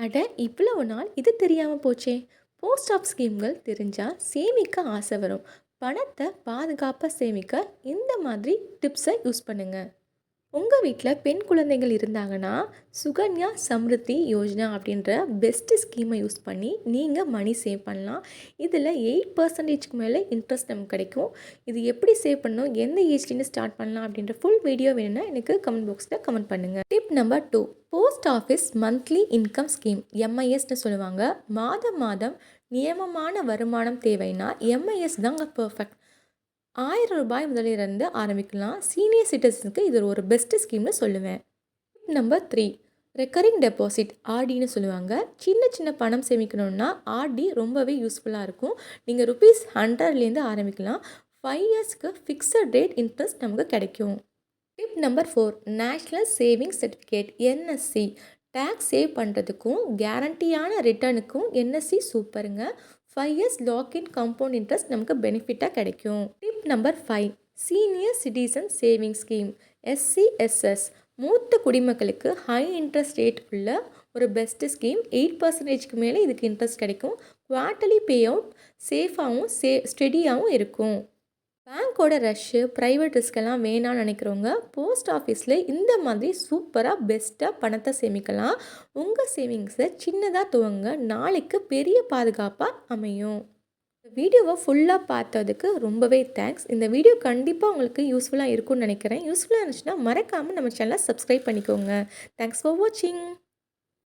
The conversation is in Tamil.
அட இவ்வளவு நாள் இது தெரியாமல் போச்சே. போஸ்ட் ஆஃப் ஸ்கீம்கள் தெரிஞ்சால் சேமிக்க ஆசை வரும். பணத்தை பாதுகாப்பாக சேமிக்க இந்த மாதிரி டிப்ஸை யூஸ் பண்ணுங்கள். உங்கள் வீட்டில் பெண் குழந்தைகள் இருந்தாங்கன்னா சுகன்யா சம்ருத்தி யோஜனா அப்படின்ற பெஸ்ட்டு ஸ்கீமை யூஸ் பண்ணி நீங்கள் மணி சேவ் பண்ணலாம். இதில் 8% மேலே இன்ட்ரெஸ்ட் நமக்கு கிடைக்கும். இது எப்படி சேவ் பண்ணணும், எந்த ஏஜ்லேருந்து ஸ்டார்ட் பண்ணலாம் அப்படின்ற ஃபுல் வீடியோ வேணும்னா எனக்கு கமெண்ட் பாக்ஸில் கமெண்ட் பண்ணுங்கள். Tip number 2, post office monthly income scheme, எம்ஐஎஸ்ன்னு சொல்லுவாங்க. மாதம் மாதம் நியமமான வருமானம் தேவைன்னா எம்ஐஎஸ் தாங்க பர்ஃபெக்ட். ரூபாய் முதலிலிருந்து ஆரம்பிக்கலாம். சீனியர் சிட்டிசனுக்கு இது ஒரு பெஸ்ட் ஸ்கீம்னு சொல்லுவேன். நம்பர் 3, ரெக்கரிங் டெபாசிட், ஆர்டின்னு சொல்லுவாங்க. சின்ன சின்ன பணம் சேமிக்கணும்னா ஆர்டி ரொம்பவே யூஸ்ஃபுல்லாக இருக்கும். நீங்கள் ₹100லேருந்து ஆரம்பிக்கலாம். 5 இயர்ஸ்க்கு ஃபிக்ஸட் ரேட் இன்ட்ரெஸ்ட் நமக்கு கிடைக்கும். Tip number 4, national saving certificate, NSC. Tax save பண்ணுறதுக்கும் கேரண்டியான ரிட்டர்னுக்கும் என்எஸ்சி சூப்பருங்க. 5 இயர்ஸ் லாக்இன் கம்பவுண்ட் இன்ட்ரெஸ்ட் நமக்கு பெனிஃபிட்டாக கிடைக்கும். Tip number 5, senior citizen saving scheme, SCSS. மூத்த குடிமக்களுக்கு ஹை இன்ட்ரெஸ்ட் ரேட் உள்ள ஒரு பெஸ்ட் ஸ்கீம். 8%க்கு மேலே இதுக்கு இன்ட்ரெஸ்ட் கிடைக்கும். குவார்ட்டர்லி பே அவுட் சேஃபாகவும் ஸ்டெடியாகவும் இருக்கும். பேங்க்கோட ரஷ்ஷு, ப்ரைவேட் ரிஸ்கெல்லாம் வேணான்னு நினைக்கிறவங்க போஸ்ட் ஆஃபீஸில் இந்த மாதிரி சூப்பராக பெஸ்ட்டாக பணத்தை சேமிக்கலாம். உங்கள் சேவிங்ஸை சின்னதாக துவங்க, நாளைக்கு பெரிய பாதுகாப்பாக அமையும். இந்த வீடியோவை ஃபுல்லாக பார்த்ததுக்கு ரொம்பவே தேங்க்ஸ். இந்த வீடியோ கண்டிப்பாக உங்களுக்கு யூஸ்ஃபுல்லாக இருக்கும்னு நினைக்கிறேன். யூஸ்ஃபுல்லாக இருந்துச்சுன்னா மறக்காமல் நம்ம சேனலை சப்ஸ்கிரைப் பண்ணிக்கோங்க. தேங்க்ஸ் ஃபார் வாட்சிங்.